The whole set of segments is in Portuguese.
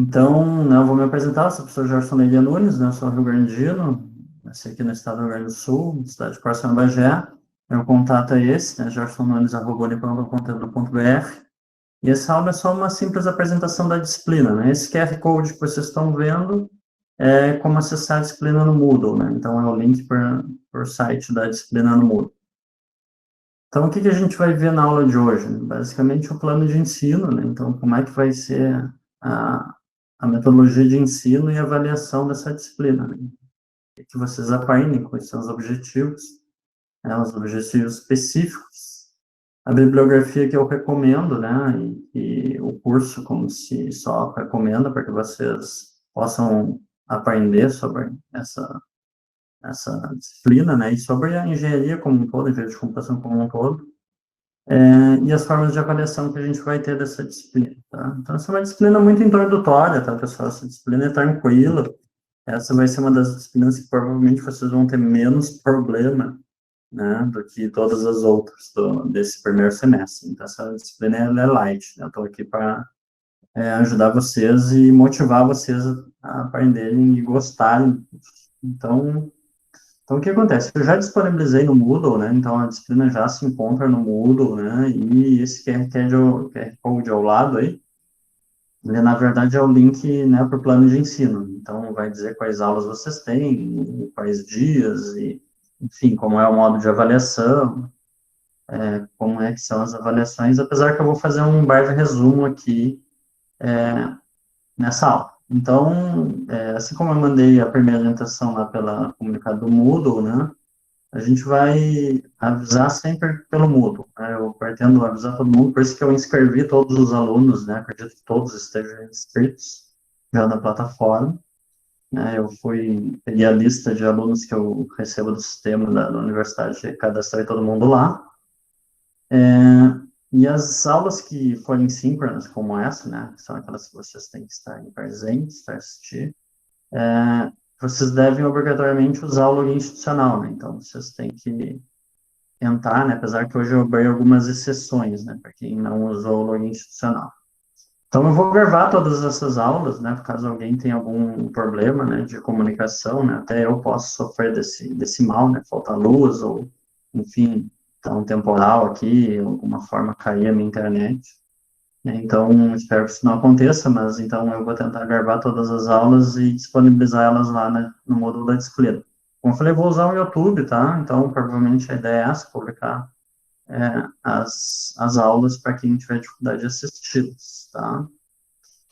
Então, né, eu vou me apresentar, sou o professor Gerson Neguia Nunes, né, sou rio-grandino, nasci aqui no estado do Rio Grande do Sul, cidade de Coração do Bagé. Meu contato é esse, né, gersonnunes@uniprompto.br. E essa aula é só uma simples apresentação da disciplina, né? Esse QR Code que vocês estão vendo é como acessar a disciplina no Moodle, né? Então, é o link por site da disciplina no Moodle. Então, o que a gente vai ver na aula de hoje? Basicamente, o plano de ensino, né? Então, como é que vai ser a metodologia de ensino e avaliação dessa disciplina, né? O que vocês aprendem, quais são os objetivos, né? Os objetivos específicos, a bibliografia que eu recomendo, né? E o curso como se só recomenda para que vocês possam aprender sobre essa disciplina, né? E sobre a engenharia como um todo, a engenharia de computação como um todo. E as formas de avaliação que a gente vai ter dessa disciplina, tá? Então, essa é uma disciplina muito introdutória, tá, pessoal? Essa disciplina é tranquila. Essa vai ser uma das disciplinas que provavelmente vocês vão ter menos problema, né, do que todas as outras desse primeiro semestre. Então, essa disciplina ela é light, né? Eu estou aqui para ajudar vocês e motivar vocês a aprenderem e gostarem. Então, o que acontece? Eu já disponibilizei no Moodle, né? Então, a disciplina já se encontra no Moodle, né? E esse QR Code ao lado aí, ele, na verdade, é o link, né, para o plano de ensino. Então, vai dizer quais aulas vocês têm, quais dias, e, enfim, como é o modo de avaliação, como é que são as avaliações, apesar que eu vou fazer um breve resumo aqui nessa aula. Então, assim como eu mandei a primeira orientação lá pela comunicado do Moodle, né? A gente vai avisar sempre pelo Moodle, né? Eu pretendo avisar todo mundo, por isso que eu inscrevi todos os alunos, né? Acredito que todos estejam inscritos já na plataforma, né? Peguei a lista de alunos que eu recebo do sistema da universidade e cadastrei todo mundo lá. E as aulas que forem síncronas, como essa, né? São aquelas que vocês têm que estar em presente, para assistir. Vocês devem obrigatoriamente usar o login institucional, né? Então, vocês têm que entrar, né? Apesar que hoje eu abri algumas exceções, né? Para quem não usou o login institucional. Então, eu vou gravar todas essas aulas, né? Caso alguém tenha algum problema, né? De comunicação, né? Até eu posso sofrer desse mal, né? Faltar luz ou, enfim, tá um temporal aqui, alguma forma cair a minha internet. Então, espero que isso não aconteça, mas então eu vou tentar gravar todas as aulas e disponibilizar elas lá no módulo da disciplina. Como eu falei, eu vou usar o YouTube, tá? Então, provavelmente a ideia é essa, publicar as aulas para quem tiver dificuldade de assisti-las, tá?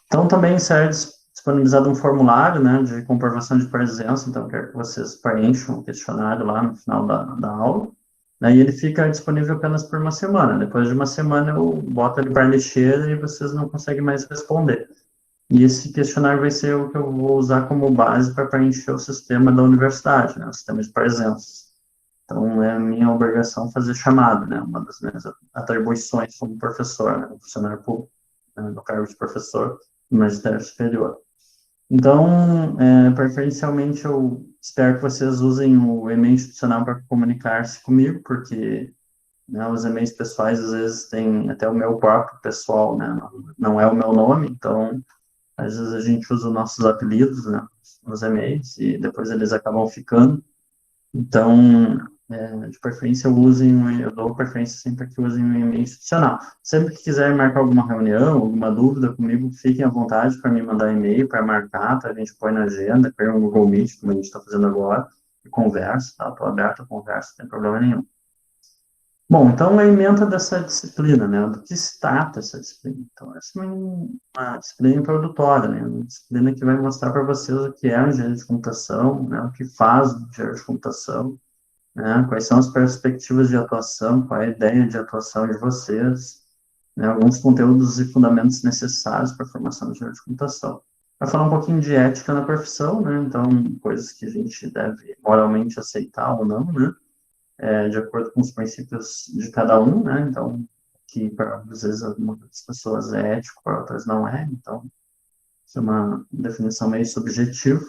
Então, também será disponibilizado um formulário, né, de comprovação de presença, então quero que vocês preencham o questionário lá no final da aula. Daí ele fica disponível apenas por uma semana. Depois de uma semana eu boto ele para lixeira e vocês não conseguem mais responder. E esse questionário vai ser o que eu vou usar como base para preencher o sistema da universidade, né, o sistema de presenças. Então é minha obrigação fazer chamada, né, uma das minhas atribuições como professor, né, funcionário público, né, no cargo de professor no magistério superior. Então, preferencialmente, eu espero que vocês usem o e-mail institucional para comunicar-se comigo, porque, né, os e-mails pessoais, às vezes, tem até o meu próprio pessoal, né, não é o meu nome, então, às vezes a gente usa os nossos apelidos, né, nos e-mails, e depois eles acabam ficando. Então, de preferência, eu dou preferência sempre que usem um e-mail institucional. Sempre que quiserem marcar alguma reunião, alguma dúvida comigo, fiquem à vontade para me mandar e-mail, para marcar, tá? A gente põe na agenda, cria um Google Meet, como a gente está fazendo agora, e conversa, tá? Estou aberto a conversa, não tem problema nenhum. Bom, então, a ementa dessa disciplina, né? Do que se trata essa disciplina? Então, essa é uma disciplina introdutória, né? Uma disciplina que vai mostrar para vocês o que é a engenharia de computação, né? O que faz a engenharia de computação, né? Quais são as perspectivas de atuação, qual é a ideia de atuação de vocês, né? Alguns conteúdos e fundamentos necessários para a formação de engenharia de computação. Vai falar um pouquinho de ética na profissão, né? Então, coisas que a gente deve moralmente aceitar ou não, né? De acordo com os princípios de cada um, né? Então, que para às vezes algumas pessoas é ético, para outras não é. Então, isso é uma definição meio subjetiva.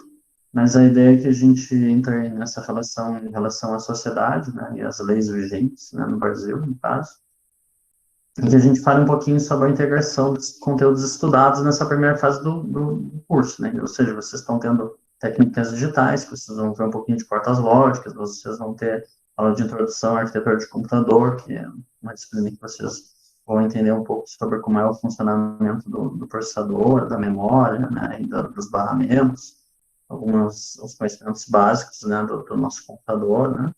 Mas a ideia é que a gente entre nessa relação em relação à sociedade, né, e às leis vigentes, né, no Brasil, no caso, em que a gente fale um pouquinho sobre a integração dos conteúdos estudados nessa primeira fase do curso, né? Ou seja, vocês estão tendo técnicas digitais, que vocês vão ver um pouquinho de portas lógicas, vocês vão ter aula de introdução à arquitetura de computador, que é uma disciplina que vocês vão entender um pouco sobre como é o funcionamento do processador, da memória, né, e dos barramentos, alguns os conhecimentos básicos, né, do nosso computador, né.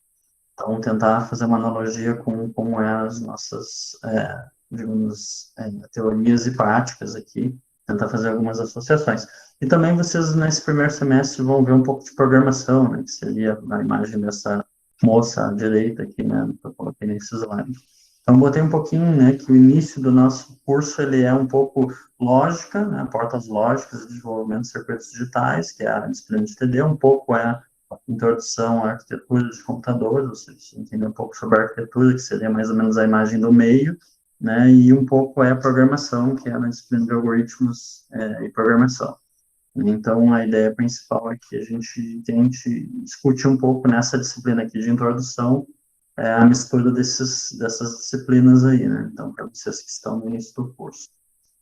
Então, tentar fazer uma analogia com como é as nossas, digamos, teorias e práticas aqui, tentar fazer algumas associações. E também vocês, nesse primeiro semestre, vão ver um pouco de programação, né, que seria a imagem dessa moça à direita aqui, né, que eu coloquei nesse slide. Então, botei um pouquinho, né, que o início do nosso curso, ele é um pouco lógica, né, portas lógicas de desenvolvimento de circuitos digitais, que é a disciplina de TD, um pouco é introdução à arquitetura de computadores, ou seja, entender um pouco sobre a arquitetura, que seria mais ou menos a imagem do meio, né, e um pouco é a programação, que é a disciplina de algoritmos e programação. Então, a ideia principal é que a gente tente discutir um pouco nessa disciplina aqui de introdução, a mistura dessas disciplinas aí, né, então, para vocês que estão no início do curso.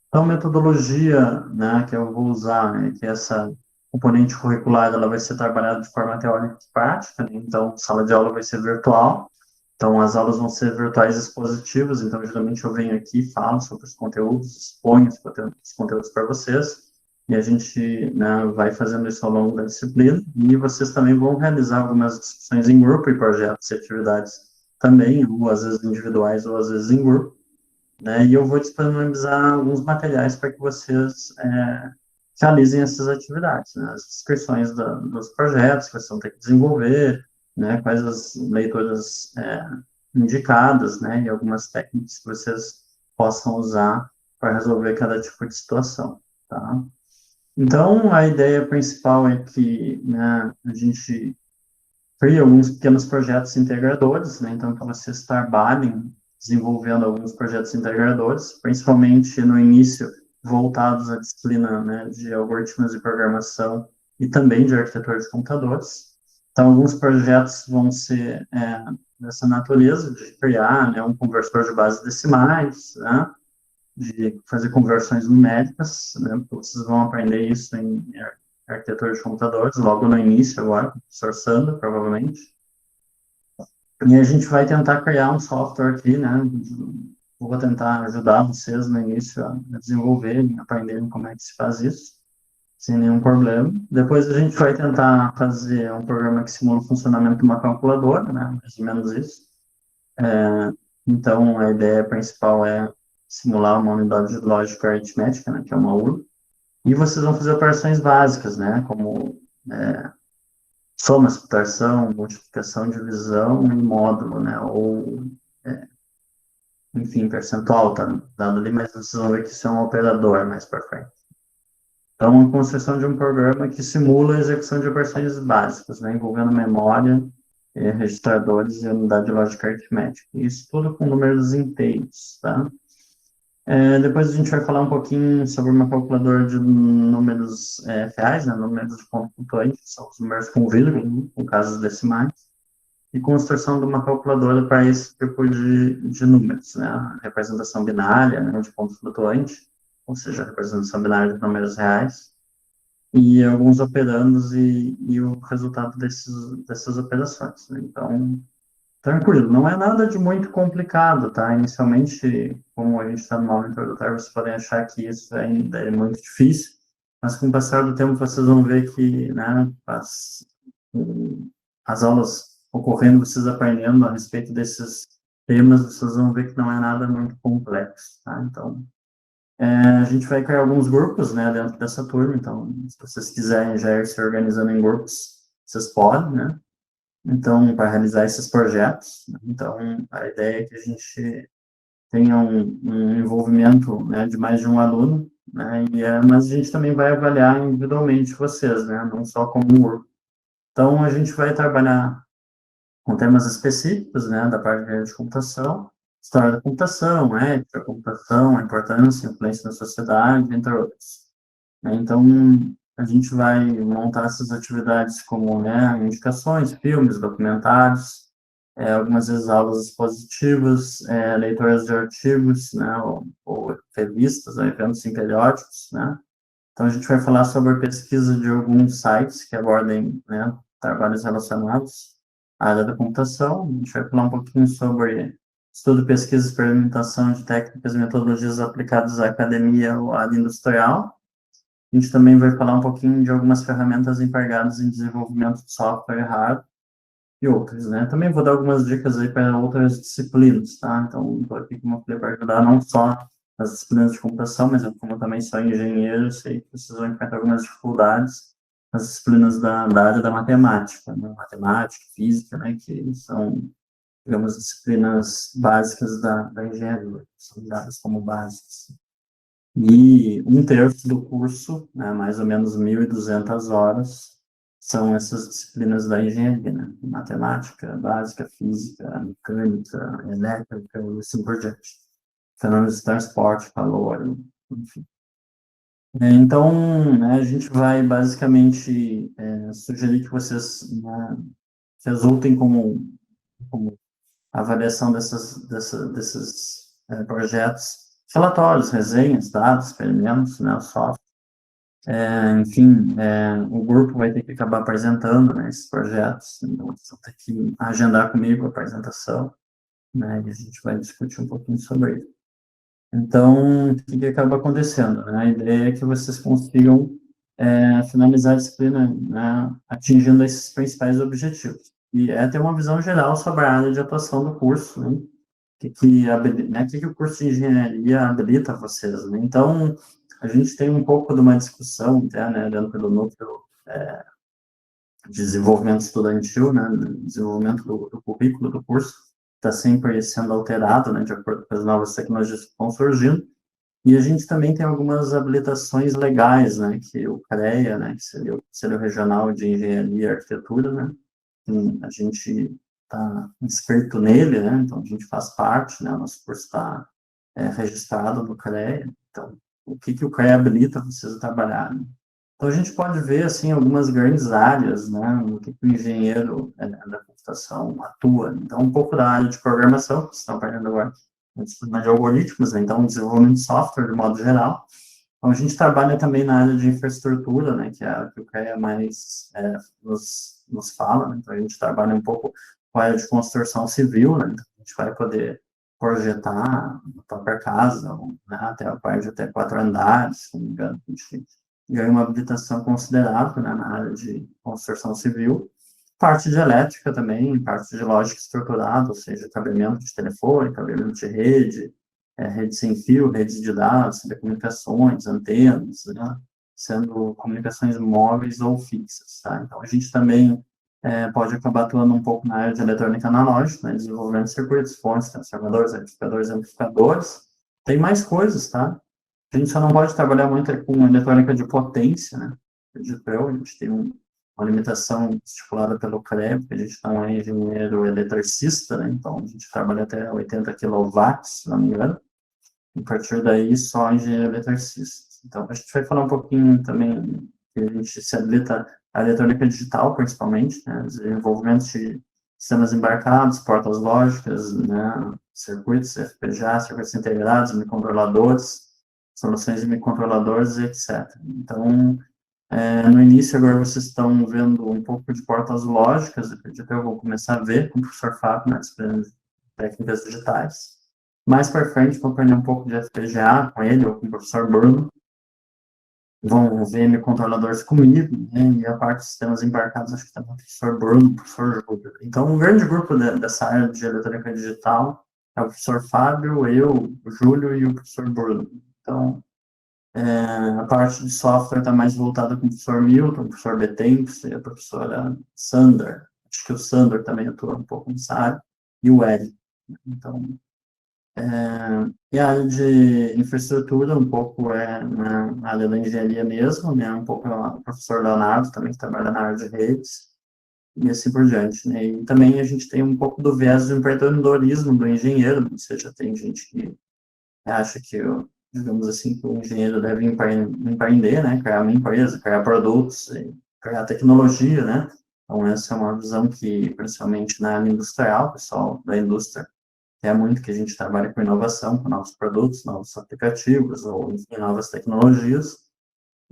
Então, metodologia, né, que eu vou usar, né, que essa componente curricular, ela vai ser trabalhada de forma teórica e prática, né? Então, sala de aula vai ser virtual, então as aulas vão ser virtuais expositivas, então geralmente eu venho aqui, falo sobre os conteúdos, exponho os conteúdos para vocês, e a gente, né, vai fazendo isso ao longo da disciplina, e vocês também vão realizar algumas discussões em grupo e projetos e atividades também, ou às vezes individuais ou às vezes em grupo, né, e eu vou disponibilizar alguns materiais para que vocês realizem essas atividades, né, as descrições dos projetos que vocês vão ter que desenvolver, né, quais as leituras indicadas, né, e algumas técnicas que vocês possam usar para resolver cada tipo de situação, tá? Então, a ideia principal é que, né, a gente cria alguns pequenos projetos integradores, né, então que vocês trabalhem desenvolvendo alguns projetos integradores, principalmente no início voltados à disciplina, né, de algoritmos de programação e também de arquitetura de computadores. Então, alguns projetos vão ser dessa natureza, de criar, né, um conversor de bases decimais, né, de fazer conversões numéricas, né, porque vocês vão aprender isso em arquitetura de computadores, logo no início agora, com o professor Sandro, provavelmente. E a gente vai tentar criar um software aqui, né, vou tentar ajudar vocês no início a desenvolverem, aprenderem como é que se faz isso, sem nenhum problema. Depois a gente vai tentar fazer um programa que simula o funcionamento de uma calculadora, né, mais ou menos isso. Então, a ideia principal é simular uma unidade de lógica aritmética, né, que é uma ULA, e vocês vão fazer operações básicas, né, como soma, subtração, multiplicação, divisão e módulo, né, ou, enfim, percentual, tá dado ali, mas vocês vão ver que isso é um operador mais para frente. Então, a construção de um programa que simula a execução de operações básicas, né, envolvendo memória, registradores e unidade de lógica aritmética. Isso tudo com números inteiros, tá? Depois a gente vai falar um pouquinho sobre uma calculadora de números reais, né, números de ponto flutuante, que são os números com vírgula, né, com casos decimais, e construção de uma calculadora para esse tipo de números, né, a representação binária, né, de ponto flutuante, ou seja, a representação binária de números reais, e alguns operandos e o resultado dessas operações, né. Então, tranquilo, não é nada de muito complicado, tá? Inicialmente, como a gente está no aula introdutória, vocês podem achar que isso ainda é muito difícil, mas com o passar do tempo vocês vão ver que, né, as aulas ocorrendo, vocês aprendendo a respeito desses temas, vocês vão ver que não é nada muito complexo, tá? Então, a gente vai criar alguns grupos, né, dentro dessa turma, então, se vocês quiserem já ir se organizando em grupos, vocês podem, né? Então, para realizar esses projetos, né? Então, a ideia é que a gente tenha um envolvimento, né, de mais de um aluno, né, mas a gente também vai avaliar individualmente vocês, né, não só como um grupo. Então, a gente vai trabalhar com temas específicos, né, da parte de computação, história da computação, ética da computação, a importância, a influência na sociedade, entre outros. Então, a gente vai montar essas atividades como, né, indicações, filmes, documentários, algumas vezes aulas expositivas, leituras de artigos, né, ou revistas, ou eventos em periódicos, né. Então, a gente vai falar sobre a pesquisa de alguns sites que abordem, né, trabalhos relacionados à área da computação. A gente vai falar um pouquinho sobre estudo, pesquisa e experimentação de técnicas e metodologias aplicadas à academia ou à área industrial. A gente também vai falar um pouquinho de algumas ferramentas empregadas em desenvolvimento de software e hardware e outras, né? Também vou dar algumas dicas aí para outras disciplinas, tá? Então, estou aqui, como eu falei, para ajudar não só as disciplinas de computação, mas eu, como eu também sou engenheiro, sei que precisam enfrentar algumas dificuldades nas disciplinas da área da matemática, né? Matemática, física, né? Que são, digamos, disciplinas básicas da engenharia, são dadas como básicas. E um terço do curso, né, mais ou menos 1.200 horas, são essas disciplinas da engenharia, né? Matemática básica, física, mecânica, elétrica e assim por diante. Fenômenos de transporte, calor, enfim. Então, né, a gente vai basicamente sugerir que vocês, né, resultem como avaliação desses projetos, relatórios, resenhas, dados, experimentos, né, o software. Enfim, o grupo vai ter que acabar apresentando, né, esses projetos, então vocês vão ter que agendar comigo a apresentação, né, e a gente vai discutir um pouquinho sobre isso. Então, o que acaba acontecendo, né? A ideia é que vocês consigam finalizar a disciplina, né, atingindo esses principais objetivos. E é ter uma visão geral sobre a área de atuação do curso, né? Que o curso de engenharia habilita vocês, né? Então, a gente tem um pouco de uma discussão, até, né, dentro do núcleo de desenvolvimento estudantil, né, desenvolvimento do currículo do curso, está sempre sendo alterado, né, de acordo com as novas tecnologias que estão surgindo, e a gente também tem algumas habilitações legais, né, que o CREA, né, que seria o Conselho Regional de Engenharia e Arquitetura, né, a gente está inscrito nele, né, então a gente faz parte, né, o nosso curso está registrado no CREA, então o que o CREA habilita vocês a trabalhar, né? Então a gente pode ver, assim, algumas grandes áreas, né, no que o engenheiro da computação atua. Então, um pouco da área de programação, que vocês estão aprendendo agora, na disciplina de algoritmos, né, então desenvolvimento de software, de modo geral. Então, a gente trabalha também na área de infraestrutura, né, que é a que o CREA mais nos fala, né? Então, a gente trabalha um pouco com a área de construção civil, né, então, a gente vai poder projetar a própria casa, né, até a parte de até 4 andares, se não me engano, a gente ganha uma habilitação considerável, né, na área de construção civil. Parte de elétrica também, parte de lógica estruturada, ou seja, cabeamento de telefone, cabeamento de rede, rede sem fio, redes de dados, telecomunicações, antenas, né, sendo comunicações móveis ou fixas, tá? Então, a gente também pode acabar atuando um pouco na área de eletrônica analógica, né, desenvolvendo circuitos, fontes, transformadores, amplificadores, amplificadores. Tem mais coisas, tá? A gente só não pode trabalhar muito com eletrônica de potência, né? Acredito eu, a gente tem uma limitação estipulada pelo CREA, porque a gente não é engenheiro eletricista, né? Então a gente trabalha até 80 kW, se não me engano. A partir daí, só engenheiro eletricista. Então a gente vai falar um pouquinho também que a gente se habilita a eletrônica digital, principalmente, né? Desenvolvimento de sistemas embarcados, portas lógicas, né? Circuitos FPGA, circuitos integrados, microcontroladores, soluções de microcontroladores, etc. Então, no início, agora vocês estão vendo um pouco de portas lógicas, acredito que eu vou começar a ver com o professor Fábio, né, técnicas digitais. Mais para frente, vou aprender um pouco de FPGA com ele ou com o professor Bruno. Vão ver microcontroladores comigo, né, e a parte de sistemas embarcados, acho que também o professor Bruno, o professor Júlio. Então, um grande grupo dessa área de eletrônica digital é o professor Fábio, eu, o Júlio e o professor Bruno. Então, a parte de software está mais voltada com o professor Milton, o professor Betemps e a professora Sander. Acho que o Sander também atua um pouco nessa área, e o Eric. Então, e a área de infraestrutura, um pouco na área da engenharia mesmo, né? Um pouco o professor Leonardo, também que trabalha na área de redes, e assim por diante, né? E também a gente tem um pouco do viés do empreendedorismo do engenheiro, ou seja, tem gente que acha que, digamos assim, que o engenheiro deve empreender, né? Criar uma empresa, criar produtos, criar tecnologia, né? Então, essa é uma visão que, principalmente na área industrial, o pessoal da indústria quer muito que a gente trabalhe com inovação, com novos produtos, novos aplicativos, ou enfim, novas tecnologias.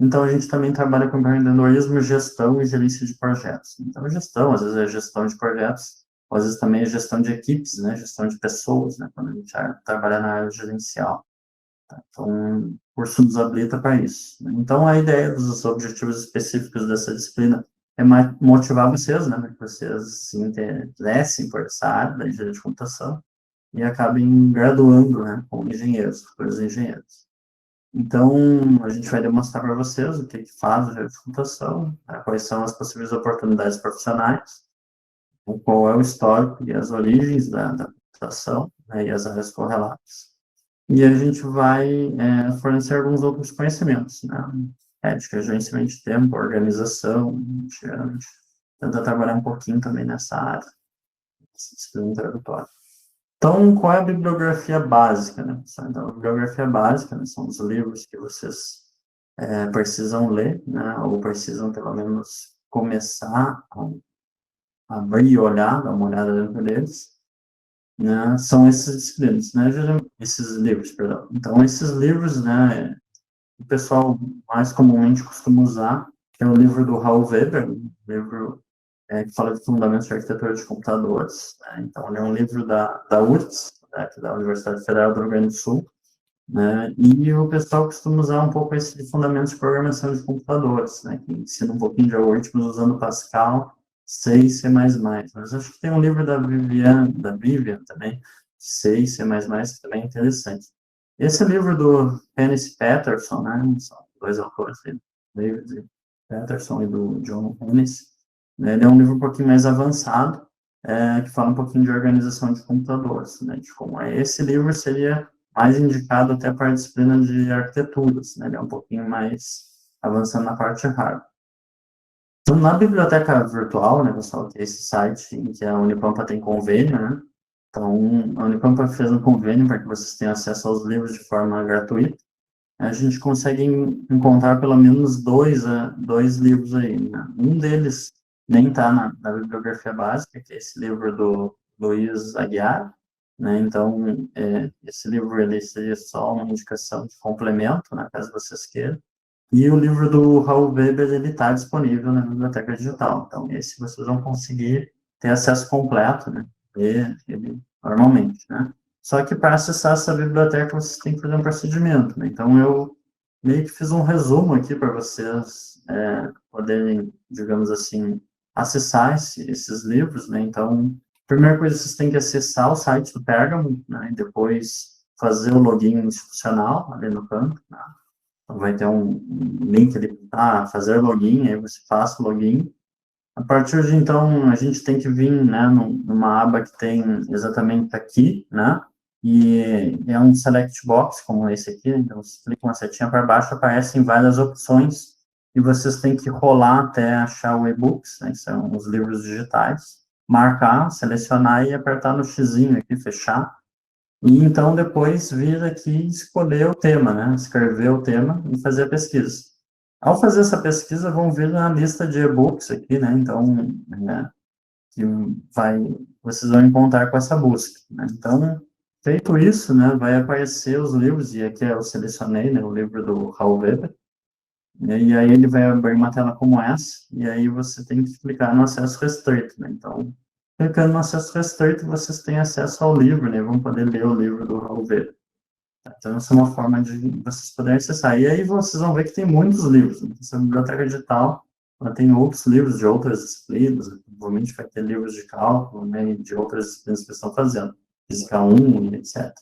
Então, a gente também trabalha com empreendedorismo, gestão e gerência de projetos. Então, gestão, às vezes é gestão de projetos, às vezes também é gestão de equipes, né? Gestão de pessoas, né? Quando a gente trabalha na área gerencial. Tá? Então, o curso nos habilita para isso. Né? Então, a ideia dos objetivos específicos dessa disciplina é motivar vocês, né? Para que vocês se interessem por essa área da engenharia de computação e acabem graduando, né? Como engenheiros, futuros engenheiros. Então, a gente vai demonstrar para vocês o que faz a engenharia de computação, né? Quais são as possíveis oportunidades profissionais, qual é o histórico e as origens da computação, né? E as áreas correlatas. E a gente vai fornecer alguns outros conhecimentos, né? Ética, gerenciamento de tempo, organização, a gente tenta trabalhar um pouquinho também nessa área, nessa disciplina introdutória. Então, qual é a bibliografia básica, né? Então, a bibliografia básica, né, são os livros que vocês precisam ler, né? Ou precisam, pelo menos, começar a abrir e olhar, dar uma olhada dentro deles. Né, são esses disciplinas, né, esses livros, perdão. Então, esses livros, né, o pessoal mais comumente costuma usar, que é o livro do Raul Weber, um livro que fala de fundamentos de arquitetura de computadores. Né, então, ele é um livro da URGS, né, da Universidade Federal do Rio Grande do Sul, né, e o pessoal costuma usar um pouco esse de fundamentos de programação de computadores, né, que ensina um pouquinho de algoritmos usando Pascal, C e C++. Mas acho que tem um livro da Vivian também, C e C++, que também é interessante. Esse livro do Dennis Patterson, né, são dois autores, David Patterson e do John Ennis, né, ele é um livro um pouquinho mais avançado, que fala um pouquinho de organização de computadores, né, de como é. Esse livro seria mais indicado até para a disciplina de arquiteturas, né, ele é um pouquinho mais avançando na parte hardware. Então, na biblioteca virtual, né, pessoal, que é esse site em que a Unipampa tem convênio, né, então a Unipampa fez um convênio para que vocês tenham acesso aos livros de forma gratuita. A gente consegue encontrar pelo menos dois livros aí, né? Um deles nem está na bibliografia básica, que é esse livro do Luiz Aguiar, né? Então, esse livro ele seria só uma indicação de complemento, né, caso vocês queiram. E o livro do Raul Weber, ele está disponível na biblioteca digital. Então, esse vocês vão conseguir ter acesso completo, né? Ler ele normalmente, né? Só que para acessar essa biblioteca, vocês têm que fazer um procedimento, né? Então, eu meio que fiz um resumo aqui para vocês poderem, digamos assim, acessar esses livros, né? Então, a primeira coisa, vocês têm que acessar o site do Pergamon, né? E depois fazer o login institucional ali no canto, né? Então, vai ter um link ali para fazer login, aí você faz o login. A partir de então, a gente tem que vir, né, numa aba que tem exatamente aqui, né, e é um select box, como esse aqui, então você clica uma setinha para baixo, aparecem várias opções, e vocês têm que rolar até achar o e-books, né, que são os livros digitais, marcar, selecionar e apertar no xizinho aqui, fechar, e então depois vir aqui e escolher o tema, né? Escrever o tema e fazer a pesquisa. Ao fazer essa pesquisa, vão vir na lista de e-books aqui, né? Então, né, que vocês vão encontrar com essa busca, né? Então, feito isso, né, vai aparecer os livros, e aqui eu selecionei, né, o livro do Raul Weber, né, e aí ele vai abrir uma tela como essa, e aí você tem que clicar no acesso restrito, né? Então, clicando no acesso restrito, vocês têm acesso ao livro, né? Vão poder ler o livro do Raul Weber. Então, essa é uma forma de vocês poderem acessar. E aí vocês vão ver que tem muitos livros. Né? Essa biblioteca digital, ela tem outros livros de outras disciplinas, provavelmente vai ter livros de cálculo, né, de outras disciplinas que estão fazendo, Física 1 e etc.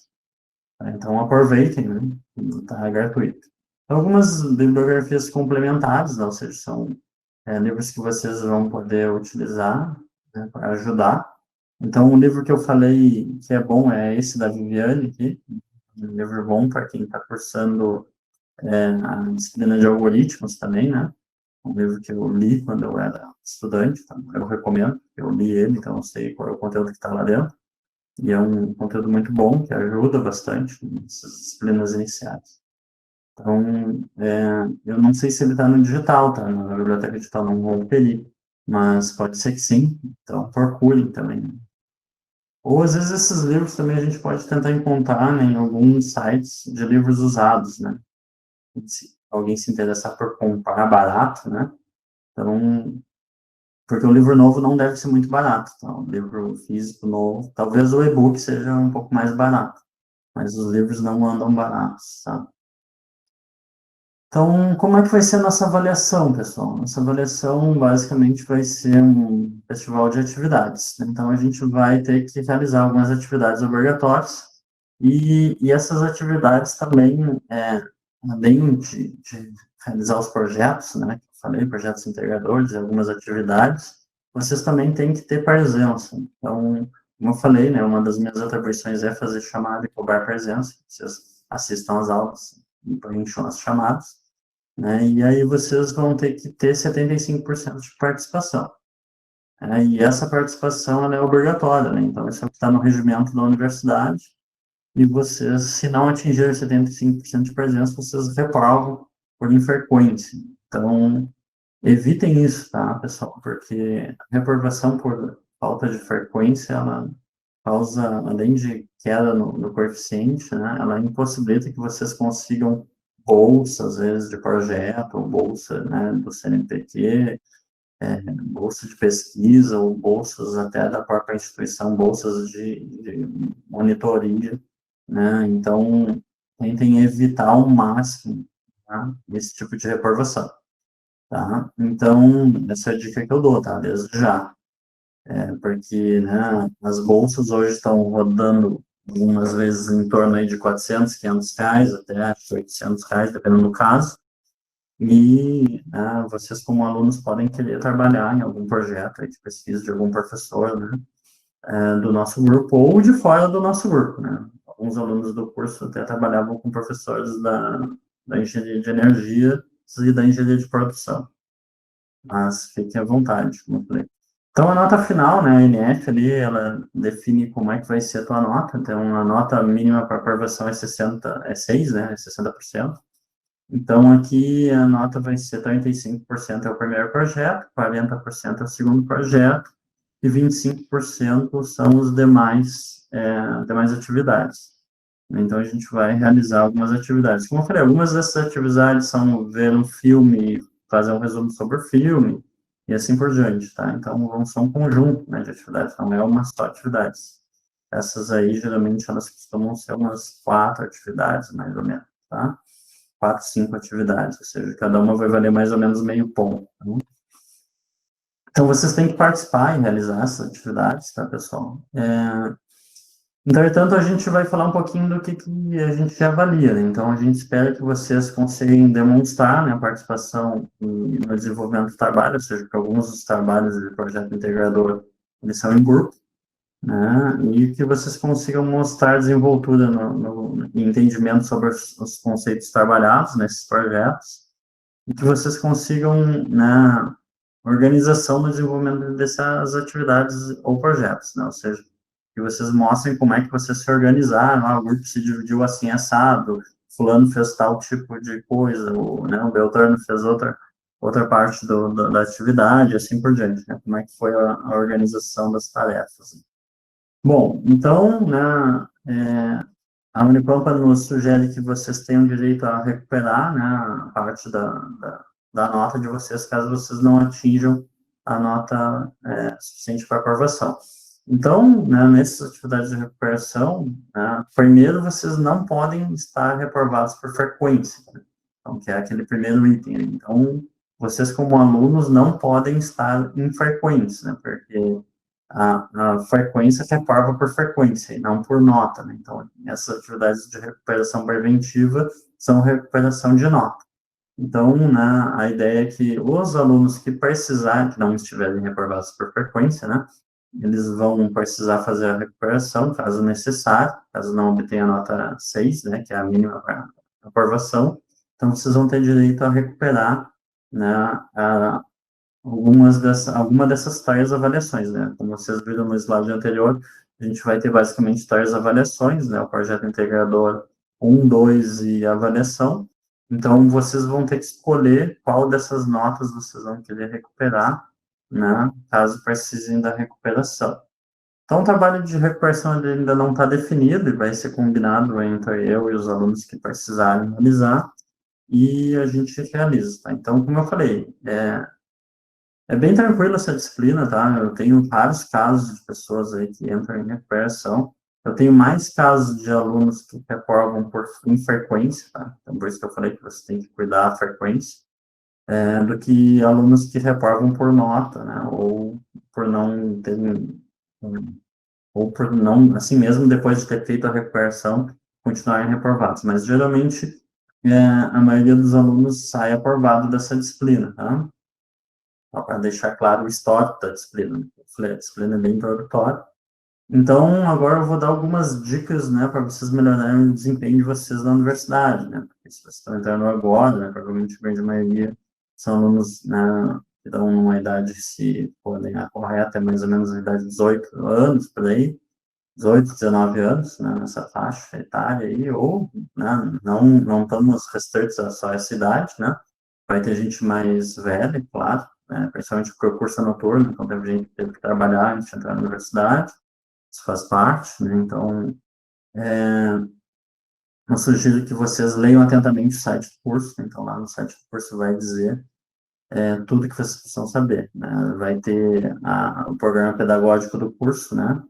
Então, aproveitem, né? Está gratuito. Algumas bibliografias complementares, né? Ou seja, são livros que vocês vão poder utilizar, né, para ajudar. Então, o livro que eu falei que é bom é esse da Viviane aqui, um livro bom para quem está cursando a disciplina de algoritmos também, né? Um livro que eu li quando eu era estudante, então eu recomendo, eu li ele, então eu sei qual é o conteúdo que está lá dentro, e é um conteúdo muito bom, que ajuda bastante nessas disciplinas iniciais. Então, eu não sei se ele está no digital, tá? Na biblioteca digital não vou pedir, mas pode ser que sim, então procurem também, né? Ou às vezes esses livros também a gente pode tentar encontrar, né, em alguns sites de livros usados, né? Se alguém se interessar por comprar barato, né? Então, porque o livro novo não deve ser muito barato, tá? O livro físico novo, talvez o e-book seja um pouco mais barato, mas os livros não andam baratos, tá? Então, como é que vai ser a nossa avaliação, pessoal? Nossa avaliação basicamente vai ser um festival de atividades, né? Então, a gente vai ter que realizar algumas atividades obrigatórias e essas atividades também, além de realizar os projetos, né? Que eu falei, projetos integradores e algumas atividades, vocês também têm que ter presença. Então, como eu falei, né? Uma das minhas atribuições é fazer chamada e cobrar presença. Vocês assistam às aulas e preencham as chamadas, né? E aí vocês vão ter que ter 75% de participação, né? E essa participação ela é obrigatória, né? Então, isso está no regimento da universidade, e vocês, se não atingirem 75% de presença, vocês reprovam por infrequência. Então, evitem isso, tá, pessoal? Porque a reprovação por falta de frequência, ela causa, além de queda no coeficiente, né, ela impossibilita que vocês consigam bolsa, às vezes, de projeto, ou bolsa, né, do CNPq, bolsa de pesquisa, ou bolsas até da própria instituição, bolsas de monitoria, né, então tentem evitar ao máximo, tá, esse tipo de reprovação, tá? Então, essa é a dica que eu dou, tá, desde já. Porque, né, as bolsas hoje estão rodando algumas vezes em torno aí de 400, 500 reais, até acho que 800 reais, dependendo do caso. E, né, vocês como alunos podem querer trabalhar em algum projeto aí de pesquisa de algum professor, né, do nosso grupo ou de fora do nosso grupo, né. Alguns alunos do curso até trabalhavam com professores da engenharia de energia e da engenharia de produção. Mas fiquem à vontade, como eu falei. Então, a nota final, né, a NF ali, ela define como é que vai ser a tua nota. Então, a nota mínima para aprovação é 60, é 6, né, é 60%. Então, aqui a nota vai ser 35% é o primeiro projeto, 40% é o segundo projeto e 25% são os demais atividades. Então, a gente vai realizar algumas atividades. Como eu falei, algumas dessas atividades são ver um filme, fazer um resumo sobre o filme, e assim por diante, tá? Então, vão ser um conjunto, né, de atividades, não é uma só atividade. Essas aí, geralmente, elas costumam ser umas 4 atividades, mais ou menos, tá? 4, 5 atividades, ou seja, cada uma vai valer mais ou menos meio ponto, tá? Então, vocês têm que participar e realizar essas atividades, tá, pessoal? Entretanto, a gente vai falar um pouquinho do que a gente avalia, né? Então, a gente espera que vocês consigam demonstrar, né, a participação no desenvolvimento do trabalho, ou seja, que alguns dos trabalhos de projeto integrador, eles são em grupo, né? E que vocês consigam mostrar desenvoltura no entendimento sobre os conceitos trabalhados nesses projetos, e que vocês consigam, né, organização no desenvolvimento dessas atividades ou projetos, né? Ou seja, que vocês mostrem como é que vocês se organizaram, o grupo se dividiu assim, assado, fulano fez tal tipo de coisa, né, o Beltrano fez outra parte da atividade, assim por diante, né? Como é que foi a organização das tarefas. Bom, então, né, a Unipampa nos sugere que vocês tenham direito a recuperar, né, a parte da nota de vocês, caso vocês não atinjam a nota suficiente para aprovação. Então, né, nessas atividades de recuperação, né, primeiro vocês não podem estar reprovados por frequência, né? Então, que é aquele primeiro item. Então, vocês como alunos não podem estar infrequentes, né, porque a frequência que é prova por frequência e não por nota, né? Então, essas atividades de recuperação preventiva são recuperação de nota. Então, né, a ideia é que os alunos que precisarem, que não estiverem reprovados por frequência, né, eles vão precisar fazer a recuperação, caso necessário, caso não obtenha a nota 6, né, que é a mínima para aprovação. Então, vocês vão ter direito a recuperar, né, alguma dessas três avaliações, né? Como vocês viram no slide anterior, a gente vai ter basicamente três avaliações, né? O projeto integrador 1, 2 e avaliação. Então, vocês vão ter que escolher qual dessas notas vocês vão querer recuperar, né, caso precisem da recuperação. Então, o trabalho de recuperação ele ainda não está definido e vai ser combinado entre eu e os alunos que precisarem realizar, e a gente realiza, tá? Então, como eu falei, é bem tranquilo essa disciplina, tá? Eu tenho vários casos de pessoas aí que entram em recuperação. Eu tenho mais casos de alunos que reprovam por infrequência, tá? Então, por isso que eu falei que você tem que cuidar da frequência, do que alunos que reprovam por nota, né? Ou por não ter, ou por não, assim mesmo, depois de ter feito a recuperação, continuarem reprovados. Mas, geralmente, a maioria dos alunos sai aprovado dessa disciplina, tá? Para deixar claro o histórico da disciplina. A disciplina é bem introdutória. Então, agora eu vou dar algumas dicas, né, para vocês melhorarem o desempenho de vocês na universidade, né? Porque se vocês estão entrando agora, né, provavelmente a grande maioria são alunos, né, que estão numa idade, se podem correr até mais ou menos a idade de 18 anos, por aí, 18, 19 anos, né, nessa faixa etária aí, ou, né, não estamos restritos a só essa idade, né? Vai ter gente mais velha, claro, né, principalmente porque o curso é noturno, então teve gente que teve que trabalhar antes de entrar na universidade, isso faz parte, né? Então, eu sugiro que vocês leiam atentamente o site do curso, então lá no site do curso vai dizer tudo que vocês precisam saber, né? Vai ter o programa pedagógico do curso, né?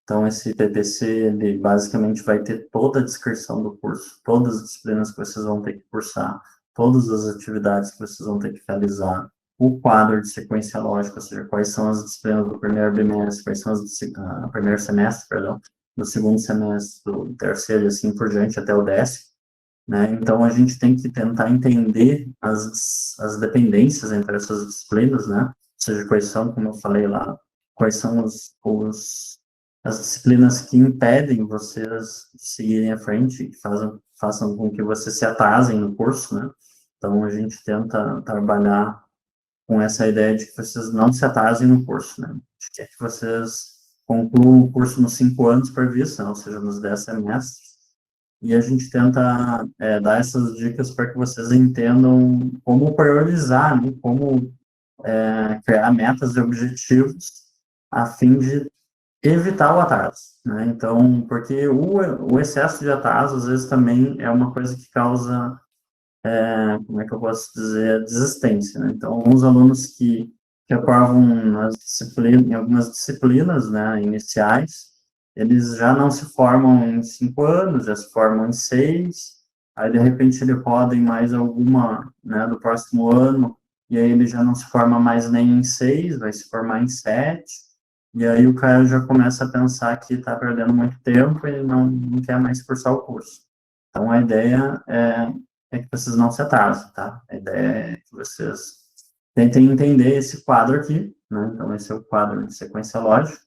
Então, esse PPC, ele basicamente vai ter toda a descrição do curso, todas as disciplinas que vocês vão ter que cursar, todas as atividades que vocês vão ter que realizar, o quadro de sequência lógica, ou seja, quais são as disciplinas do primeiro bimestre, quais são as primeiro semestre, perdão, do segundo semestre, do terceiro e assim por diante até o 10º, né? Então, a gente tem que tentar entender as dependências entre essas disciplinas, né? Ou seja, quais são, como eu falei lá, quais são as disciplinas que impedem vocês de seguirem à frente, que façam com que vocês se atrasem no curso, né? Então, a gente tenta trabalhar com essa ideia de que vocês não se atrasem no curso, né? A gente quer que vocês concluam o curso nos 5 anos previstos, né? Ou seja, nos 10 semestres, e a gente tenta dar essas dicas para que vocês entendam como priorizar, né? Como criar metas e objetivos a fim de evitar o atraso, né? Então, porque o excesso de atraso, às vezes, também é uma coisa que causa, como é que eu posso dizer, desistência, né? Então, alguns alunos que aprovam em algumas disciplinas, né, iniciais, eles já não se formam em 5 anos, já se formam em 6, aí, de repente, ele roda em mais alguma, né, do próximo ano, e aí ele já não se forma mais nem em 6, vai se formar em 7, e aí o cara já começa a pensar que está perdendo muito tempo e não quer mais cursar o curso. Então, a ideia é que vocês não se atrasem, tá? A ideia é que vocês tentem entender esse quadro aqui, né? Então, esse é o quadro de sequência lógica,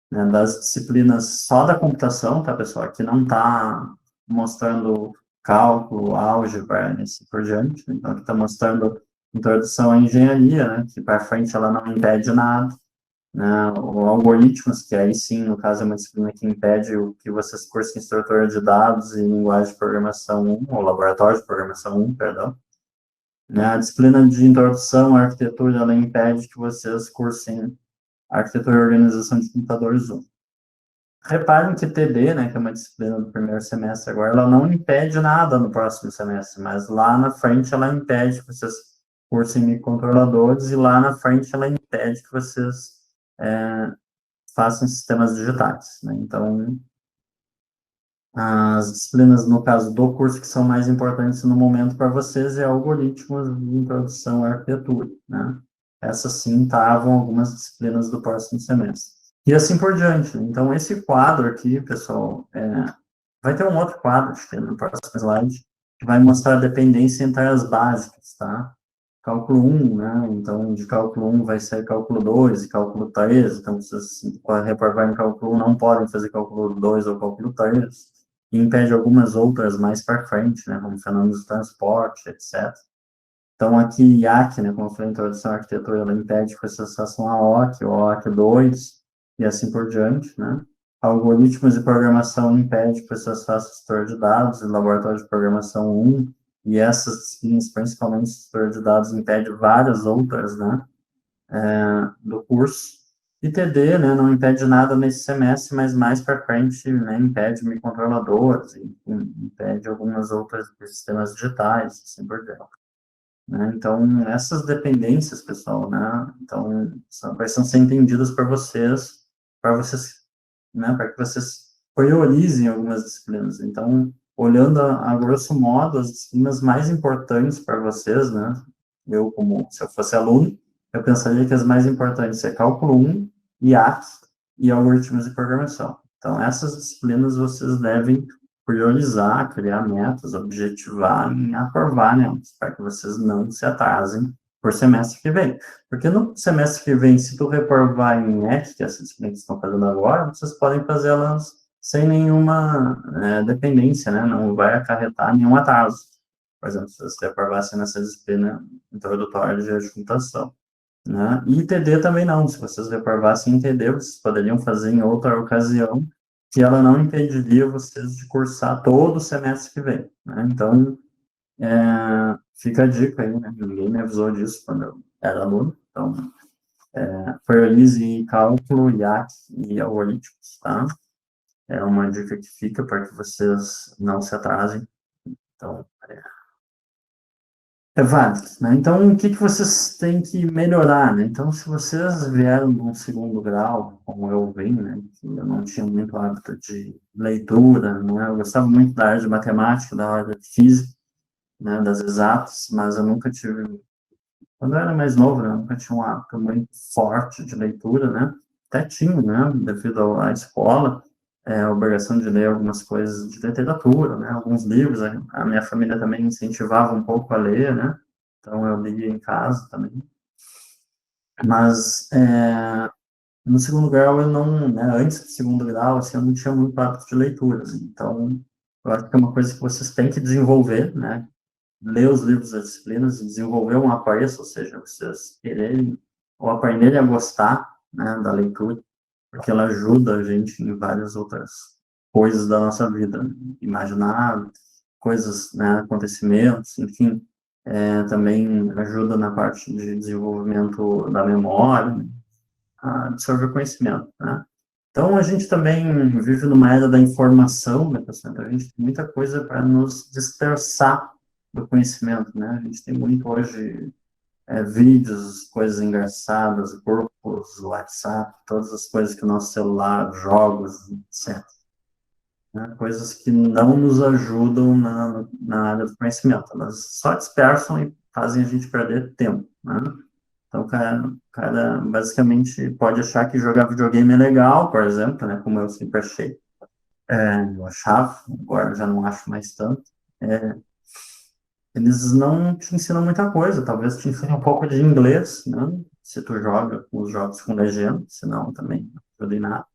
né? Das disciplinas só da computação, tá, pessoal? Aqui não está mostrando cálculo, álgebra, e assim por diante. Então, aqui está mostrando introdução à engenharia, né? Que para frente ela não impede nada, né, ou algoritmos, que aí sim, no caso, é uma disciplina que impede o que vocês cursem estrutura de dados e linguagem de programação 1, ou laboratório de programação 1, perdão. Né, a disciplina de introdução à arquitetura, ela impede que vocês cursem arquitetura e organização de computadores 1. Reparem que TD, né, que é uma disciplina do primeiro semestre agora, ela não impede nada no próximo semestre, mas lá na frente ela impede que vocês cursem microcontroladores e lá na frente ela impede que vocês façam sistemas digitais, né? Então, as disciplinas, no caso do curso, que são mais importantes no momento para vocês é algoritmos de introdução à arquitetura, né? Essas sim estavam algumas disciplinas do próximo semestre. E assim por diante, né? Então, esse quadro aqui, pessoal, vai ter um outro quadro, acho que no próximo slide, que vai mostrar a dependência entre as básicas, tá? Cálculo 1, né? Então, de cálculo 1 vai ser cálculo 2 e cálculo 3. Então, vocês, para reprovar em cálculo 1, não podem fazer cálculo 2 ou cálculo 3. E impede algumas outras mais para frente, né? Como fenômenos de transporte, etc. Então, aqui, IAC, né? Como eu falei, introdução à arquitetura, ela impede que vocês façam a OC, ou OC 2, e assim por diante, né? Algoritmos de programação impede que pessoas façam estudo de dados e laboratório de programação 1, e essas disciplinas, principalmente estudo de dados, impede várias outras, né? do curso. E TD, né, não impede nada nesse semestre, mas mais para frente, né, impede microcontroladores, impede algumas outras sistemas digitais, assim por diante. Né? Então, essas dependências, pessoal, né, então, precisam ser entendidas para vocês, né, para que vocês priorizem algumas disciplinas. Então, olhando a grosso modo as disciplinas mais importantes para vocês, né, eu, como se eu fosse aluno, eu pensaria que as mais importantes é Cálculo 1, IAC e Algoritmos de Programação. Então, essas disciplinas vocês devem priorizar, criar metas, objetivar e aprovar, né, para que vocês não se atrasem por semestre que vem. Porque no semestre que vem, se tu reprovar em EC, que é essa disciplina que estão fazendo agora, vocês podem fazê-las sem nenhuma dependência, né, não vai acarretar nenhum atraso. Por exemplo, se você reprovasse nessa disciplina introdutória de computação. Né? E TD também não. Se vocês reprovassem em TD, vocês poderiam fazer em outra ocasião, que ela não impediria vocês de cursar todo o semestre que vem. Né? Então, fica a dica aí, né? Ninguém me avisou disso quando eu era aluno. Então, priorize cálculo, IAC e algoritmos, tá? É uma dica que fica para que vocês não se atrasem. Então, válido, né? Então, o que que vocês têm que melhorar, né? Então, se vocês vieram de um segundo grau, como eu vim, né? Que eu não tinha muito hábito de leitura, né? Eu gostava muito da área de matemática, da área de física, né? Das exatas, mas eu nunca tive... Quando eu era mais novo, né? Eu nunca tinha um hábito muito forte de leitura, né? Até tinha, né? Devido à escola, a obrigação de ler algumas coisas de literatura, né? Alguns livros, a minha família também incentivava um pouco a ler, né? Então eu lia em casa também. Mas no segundo grau eu não, né, antes do segundo grau, assim, eu não tinha muito hábito de leitura, assim, então eu acho que é uma coisa que vocês têm que desenvolver, né? Ler os livros das disciplinas e desenvolver um apreço, ou seja, vocês quererem ou aprenderem a gostar, né, da leitura, porque ela ajuda a gente em várias outras coisas da nossa vida, imaginar coisas, né, acontecimentos, enfim, também ajuda na parte de desenvolvimento da memória, a absorver conhecimento, né? Então, a gente também vive numa era da informação, né, pessoal? Então, a gente tem muita coisa para nos dispersar do conhecimento, né? A gente tem muito hoje vídeos, coisas engraçadas, grupos, WhatsApp, todas as coisas que o nosso celular, jogos, etc. Né? Coisas que não nos ajudam na área do conhecimento, elas só dispersam e fazem a gente perder tempo, né? Então, o cara basicamente pode achar que jogar videogame é legal, por exemplo, né? Como eu sempre achei. Eu achava, agora já não acho mais tanto. Eles não te ensinam muita coisa, talvez te ensinem um pouco de inglês, né? Se tu joga os jogos com legenda, senão também não ajuda em nada.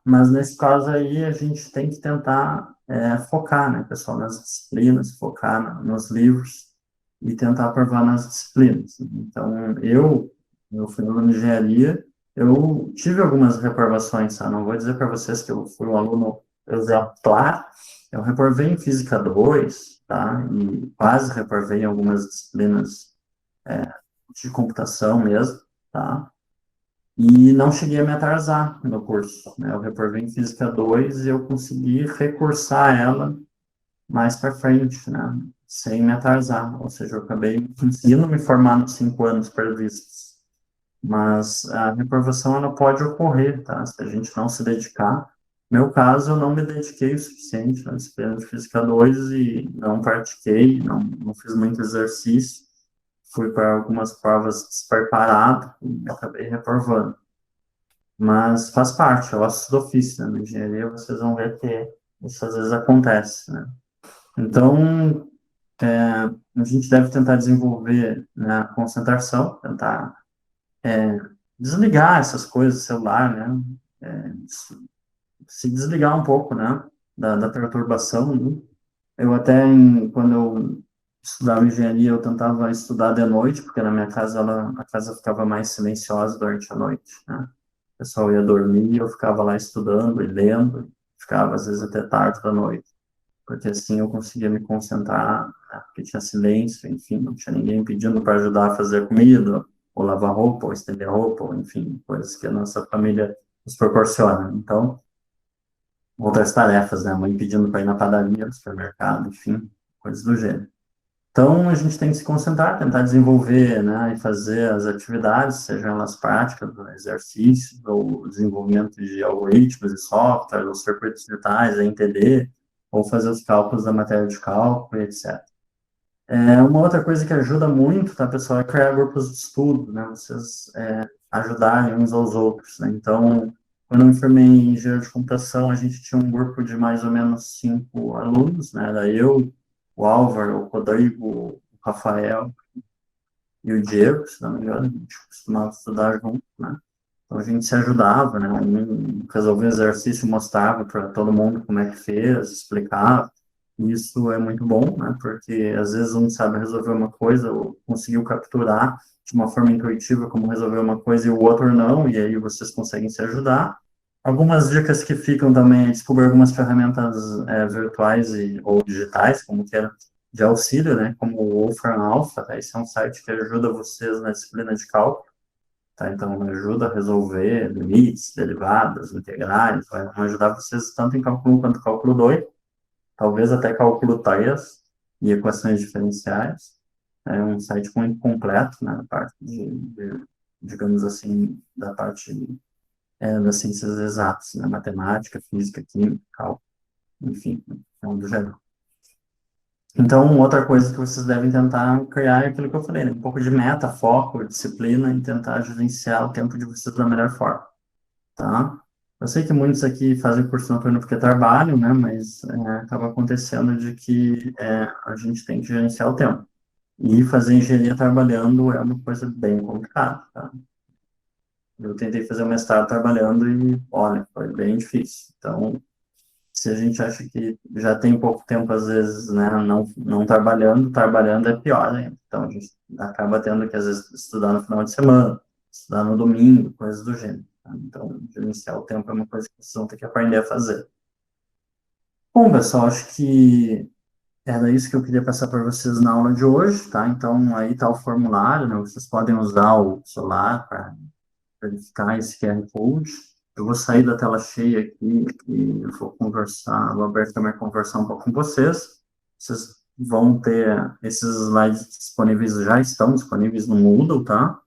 Mas nesse caso aí a gente tem que tentar focar, né, pessoal, nas disciplinas, focar nos livros e tentar aprovar nas disciplinas. Então, eu fui na engenharia, eu tive algumas reprovações, tá? Não vou dizer para vocês que eu fui um aluno exemplar, eu reprovei em Física 2, tá? E quase reprovei em algumas disciplinas de computação mesmo, tá? E não cheguei a me atrasar no curso, né? Eu reprovei em Física 2 e eu consegui recursar ela mais para frente, né? Sem me atrasar. Ou seja, eu acabei conseguindo me formar nos 5 anos previstos. Mas a reprovação, ela pode ocorrer, tá? Se a gente não se dedicar. No meu caso, eu não me dediquei o suficiente na disciplina de Física 2 e não pratiquei, não fiz muito exercício. Fui para algumas provas despreparado e acabei reprovando. Mas faz parte, é o ossos do ofício, né? Na engenharia vocês vão ver que isso às vezes acontece, né? Então, a gente deve tentar desenvolver, né, a concentração, tentar desligar essas coisas, celular, né? Se desligar um pouco, né? Da perturbação, né? Eu até, quando eu estudava engenharia, eu tentava estudar de noite, porque na minha casa, a casa ficava mais silenciosa durante a noite, né? O pessoal ia dormir e eu ficava lá estudando e lendo, ficava às vezes até tarde da noite, porque assim eu conseguia me concentrar, né? Porque tinha silêncio, enfim, não tinha ninguém pedindo para ajudar a fazer comida, ou lavar roupa, ou estender roupa, ou enfim, coisas que a nossa família nos proporciona. Então, outras tarefas, né? A mãe pedindo para ir na padaria, no supermercado, enfim, coisas do gênero. Então, a gente tem que se concentrar, tentar desenvolver, né, e fazer as atividades, sejam elas práticas, exercícios, ou desenvolvimento de algoritmos e software, ou circuitos digitais, NTD, ou fazer os cálculos da matéria de cálculo, e etc. Uma outra coisa que ajuda muito, tá, pessoal, é criar grupos de estudo, né, vocês ajudarem uns aos outros, né, então, quando eu me formei em engenharia de computação, a gente tinha um grupo de mais ou menos 5 alunos, né, era eu, o Álvaro, o Rodrigo, o Rafael e o Diego, se não me engano, a gente costumava estudar junto, né, então a gente se ajudava, né, um resolvia o exercício, mostrava para todo mundo como é que fez, explicava. Isso é muito bom, né, porque às vezes um sabe resolver uma coisa ou conseguiu capturar de uma forma intuitiva como resolver uma coisa e o outro não, e aí vocês conseguem se ajudar. Algumas dicas que ficam também é descobrir algumas ferramentas virtuais ou digitais, como que era de auxílio, né, como o Wolfram Alpha, tá? Esse é um site que ajuda vocês na disciplina de cálculo. Tá? Então, ajuda a resolver limites, derivadas, integrais, vai ajudar vocês tanto em cálculo 1 quanto cálculo 2, talvez até cálculo 3 e equações diferenciais. É um site muito completo, né, na parte digamos assim, da parte das ciências exatas, né, matemática, física, química, cálculo, enfim, é um do geral. Então, outra coisa que vocês devem tentar criar é aquilo que eu falei, né? Um pouco de meta, foco, disciplina e tentar gerenciar o tempo de vocês da melhor forma, tá? Eu sei que muitos aqui fazem curso noturno porque trabalham, né? Mas acaba acontecendo de que a gente tem que gerenciar o tempo. E fazer engenharia trabalhando é uma coisa bem complicada, tá? Eu tentei fazer o mestrado trabalhando e, olha, foi bem difícil. Então, se a gente acha que já tem pouco tempo, às vezes, né, não trabalhando, trabalhando é pior, né? Então, a gente acaba tendo que, às vezes, estudar no final de semana, estudar no domingo, coisas do gênero, tá? Então, gerenciar o tempo é uma coisa que vocês vão ter que aprender a fazer. Bom, pessoal, acho que era isso que eu queria passar para vocês na aula de hoje, tá? Então, aí está o formulário, né? Vocês podem usar o celular para verificar esse QR Code. Eu vou sair da tela cheia aqui e eu vou conversar, vou abrir também conversar um pouco com vocês. Vocês vão ter esses slides disponíveis, já estão disponíveis no Moodle, tá?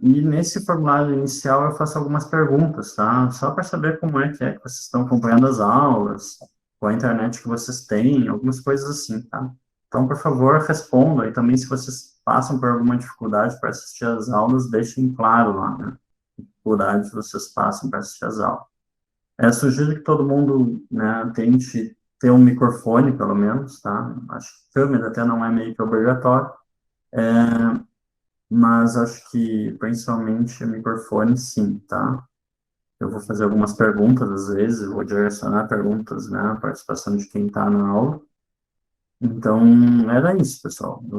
E nesse formulário inicial eu faço algumas perguntas, tá? Só para saber como é que vocês estão acompanhando as aulas, qual a internet que vocês têm, algumas coisas assim, tá? Então, por favor, respondam. E também, se vocês passam por alguma dificuldade para assistir às aulas, deixem claro lá, né? Dificuldades vocês passam para assistir às aulas. Sugiro que todo mundo, né, tente ter um microfone, pelo menos, tá? Acho que câmera até não é meio que obrigatório. Mas acho que principalmente o microfone, sim, tá? Eu vou fazer algumas perguntas, às vezes, eu vou direcionar perguntas, né, a participação de quem está na aula. Então, era isso, pessoal.